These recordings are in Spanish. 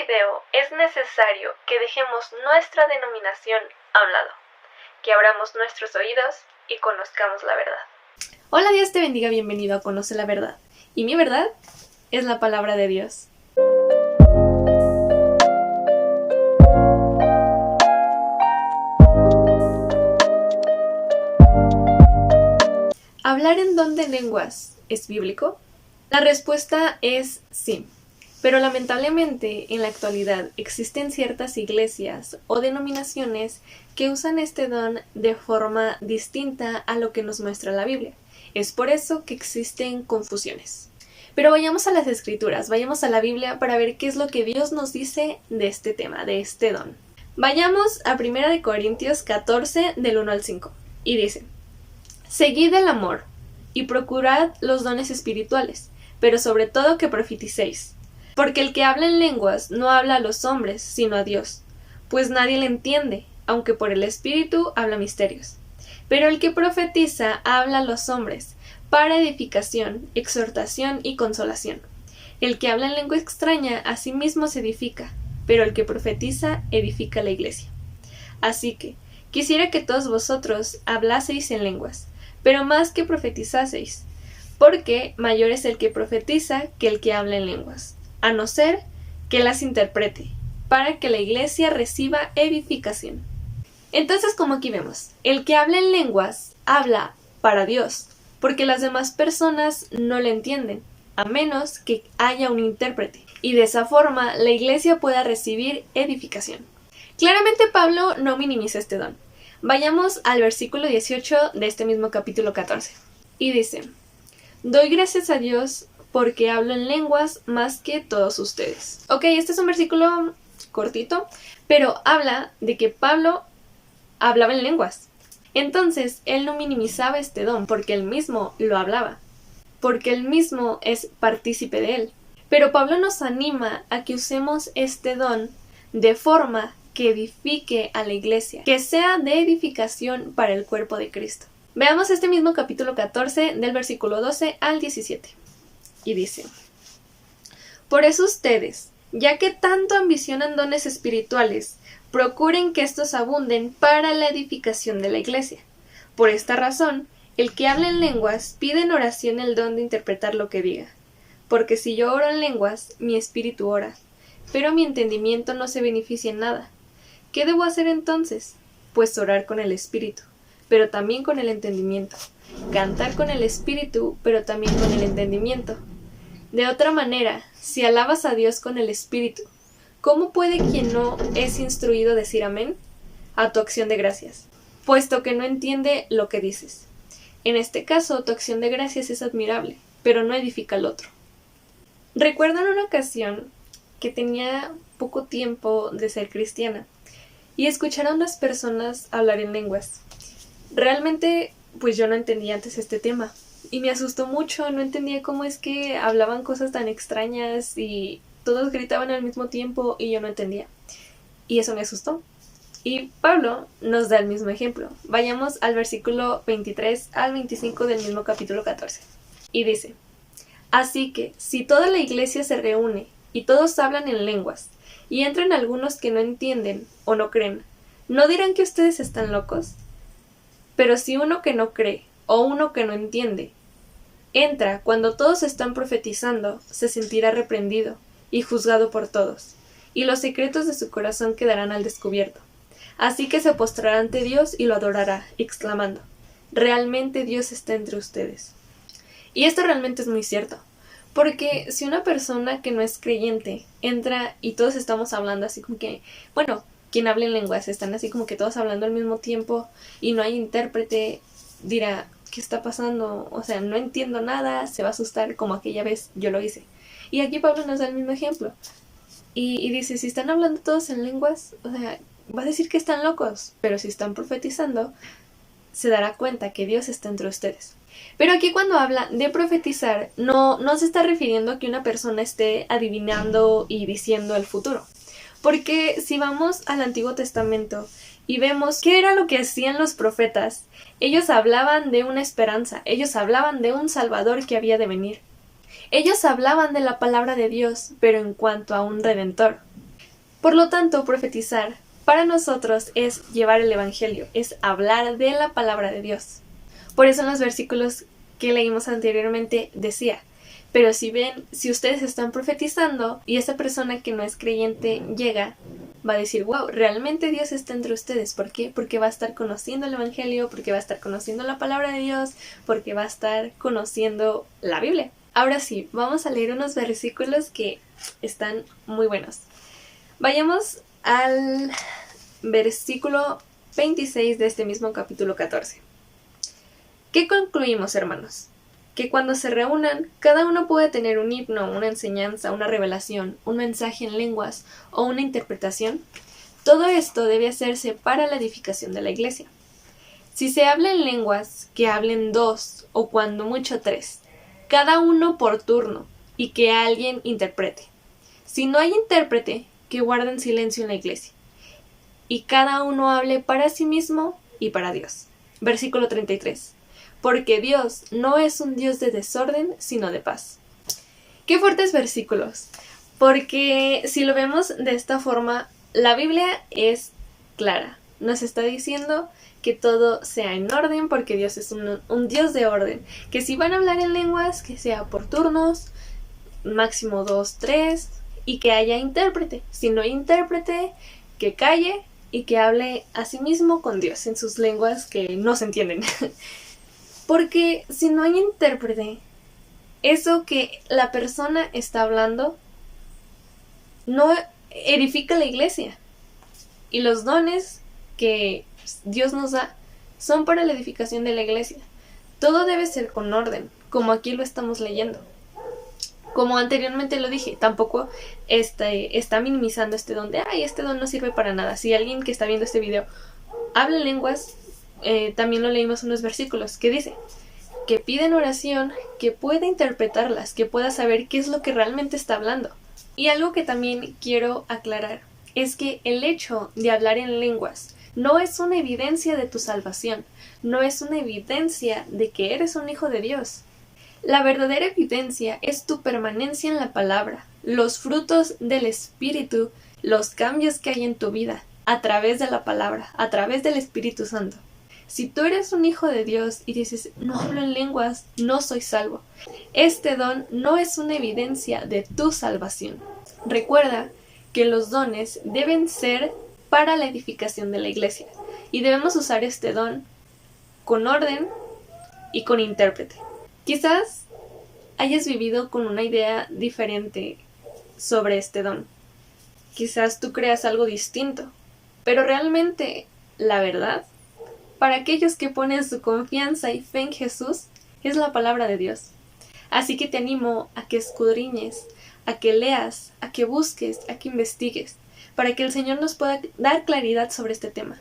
video es necesario que dejemos nuestra denominación a un lado, que abramos nuestros oídos y conozcamos la verdad. Hola, Dios te bendiga, bienvenido a Conoce la Verdad. Y mi verdad es la palabra de Dios. ¿Hablar en don de lenguas es bíblico? La respuesta es sí. Pero lamentablemente en la actualidad existen ciertas iglesias o denominaciones que usan este don de forma distinta a lo que nos muestra la Biblia. Es por eso que existen confusiones. Pero vayamos a las Escrituras, vayamos a la Biblia para ver qué es lo que Dios nos dice de este tema, de este don. Vayamos a 1 Corintios 14 del 1 al 5 y dice: Seguid el amor y procurad los dones espirituales, pero sobre todo que profeticéis. Porque el que habla en lenguas no habla a los hombres, sino a Dios, pues nadie le entiende, aunque por el Espíritu habla misterios. Pero el que profetiza habla a los hombres, para edificación, exhortación y consolación. El que habla en lengua extraña a sí mismo se edifica, pero el que profetiza edifica la iglesia. Así que, quisiera que todos vosotros hablaseis en lenguas, pero más que profetizaseis, porque mayor es el que profetiza que el que habla en lenguas, a no ser que las interprete, para que la iglesia reciba edificación. Entonces, como aquí vemos, el que habla en lenguas habla para Dios, porque las demás personas no le entienden, a menos que haya un intérprete, y de esa forma la iglesia pueda recibir edificación. Claramente Pablo no minimiza este don. Vayamos al versículo 18 de este mismo capítulo 14, y dice: Doy gracias a Dios porque hablo en lenguas más que todos ustedes. Ok, este es un versículo cortito, pero habla de que Pablo hablaba en lenguas. Entonces, él no minimizaba este don porque él mismo lo hablaba, porque él mismo es partícipe de él. Pero Pablo nos anima a que usemos este don de forma que edifique a la iglesia, que sea de edificación para el cuerpo de Cristo. Veamos este mismo capítulo 14 del versículo 12 al 17. Y dice: Por eso ustedes, ya que tanto ambicionan dones espirituales, procuren que estos abunden para la edificación de la iglesia. Por esta razón, el que habla en lenguas pide en oración el don de interpretar lo que diga. Porque si yo oro en lenguas, mi espíritu ora, pero mi entendimiento no se beneficia en nada. ¿Qué debo hacer entonces? Pues orar con el espíritu, pero también con el entendimiento. Cantar con el espíritu, pero también con el entendimiento. De otra manera, si alabas a Dios con el espíritu, ¿cómo puede quien no es instruido decir amén a tu acción de gracias, puesto que no entiende lo que dices? En este caso, tu acción de gracias es admirable, pero no edifica al otro. Recuerdo en una ocasión que tenía poco tiempo de ser cristiana y escuchar a unas personas hablar en lenguas. Realmente, pues yo no entendía antes este tema. Y me asustó mucho, no entendía cómo es que hablaban cosas tan extrañas y todos gritaban al mismo tiempo y yo no entendía. Y eso me asustó. Y Pablo nos da el mismo ejemplo. Vayamos al versículo 23 al 25 del mismo capítulo 14. Y dice: Así que, si toda la iglesia se reúne y todos hablan en lenguas, y entran algunos que no entienden o no creen, ¿no dirán que ustedes están locos? Pero si uno que no cree o uno que no entiende entra cuando todos están profetizando, se sentirá reprendido y juzgado por todos, y los secretos de su corazón quedarán al descubierto. Así que se postrará ante Dios y lo adorará, exclamando: realmente Dios está entre ustedes. Y esto realmente es muy cierto, porque si una persona que no es creyente entra y todos estamos hablando así como que, bueno, quien habla en lenguas están así como que todos hablando al mismo tiempo y no hay intérprete, dirá: ¿qué está pasando? O sea, no entiendo nada, se va a asustar como aquella vez yo lo hice. Y aquí Pablo nos da el mismo ejemplo. Y dice, si están hablando todos en lenguas, o sea, va a decir que están locos, pero si están profetizando, se dará cuenta que Dios está entre ustedes. Pero aquí cuando habla de profetizar, no se está refiriendo a que una persona esté adivinando y diciendo el futuro. Porque si vamos al Antiguo Testamento y vemos qué era lo que hacían los profetas, ellos hablaban de una esperanza, ellos hablaban de un Salvador que había de venir. Ellos hablaban de la palabra de Dios, pero en cuanto a un Redentor. Por lo tanto, profetizar para nosotros es llevar el Evangelio, es hablar de la palabra de Dios. Por eso en los versículos que leímos anteriormente decía: pero si ustedes están profetizando y esa persona que no es creyente llega, va a decir: wow, realmente Dios está entre ustedes. ¿Por qué? Porque va a estar conociendo el Evangelio, porque va a estar conociendo la palabra de Dios, porque va a estar conociendo la Biblia. Ahora sí, vamos a leer unos versículos que están muy buenos. Vayamos al versículo 26 de este mismo capítulo 14. ¿Qué concluimos, hermanos? Que cuando se reúnan, cada uno puede tener un himno, una enseñanza, una revelación, un mensaje en lenguas o una interpretación. Todo esto debe hacerse para la edificación de la iglesia. Si se habla en lenguas, que hablen 2 o cuando mucho 3, cada uno por turno, y que alguien interprete. Si no hay intérprete, que guarden silencio en la iglesia, y cada uno hable para sí mismo y para Dios. Versículo 33. Porque Dios no es un Dios de desorden, sino de paz. Qué fuertes versículos, porque si lo vemos de esta forma, la Biblia es clara. Nos está diciendo que todo sea en orden, porque Dios es un Dios de orden. Que si van a hablar en lenguas, que sea por turnos, máximo 2, 3, y que haya intérprete. Si no hay intérprete, que calle y que hable a sí mismo con Dios en sus lenguas que no se entienden. Porque si no hay intérprete, eso que la persona está hablando no edifica la iglesia. Y los dones que Dios nos da son para la edificación de la iglesia. Todo debe ser con orden, como aquí lo estamos leyendo. Como anteriormente lo dije, tampoco está minimizando este don de este don no sirve para nada. Si alguien que está viendo este video habla lenguas, también lo leímos en unos versículos que dice que piden oración, que pueda interpretarlas, que pueda saber qué es lo que realmente está hablando. Y algo que también quiero aclarar es que el hecho de hablar en lenguas no es una evidencia de tu salvación, no es una evidencia de que eres un hijo de Dios. La verdadera evidencia es tu permanencia en la palabra, los frutos del Espíritu, los cambios que hay en tu vida, a través de la palabra, a través del Espíritu Santo. Si tú eres un hijo de Dios y dices, no hablo en lenguas, no soy salvo, este don no es una evidencia de tu salvación. Recuerda que los dones deben ser para la edificación de la iglesia y debemos usar este don con orden y con intérprete. Quizás hayas vivido con una idea diferente sobre este don. Quizás tú creas algo distinto, pero realmente la verdad, para aquellos que ponen su confianza y fe en Jesús, es la palabra de Dios. Así que te animo a que escudriñes, a que leas, a que busques, a que investigues, para que el Señor nos pueda dar claridad sobre este tema.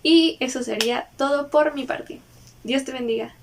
Y eso sería todo por mi parte. Dios te bendiga.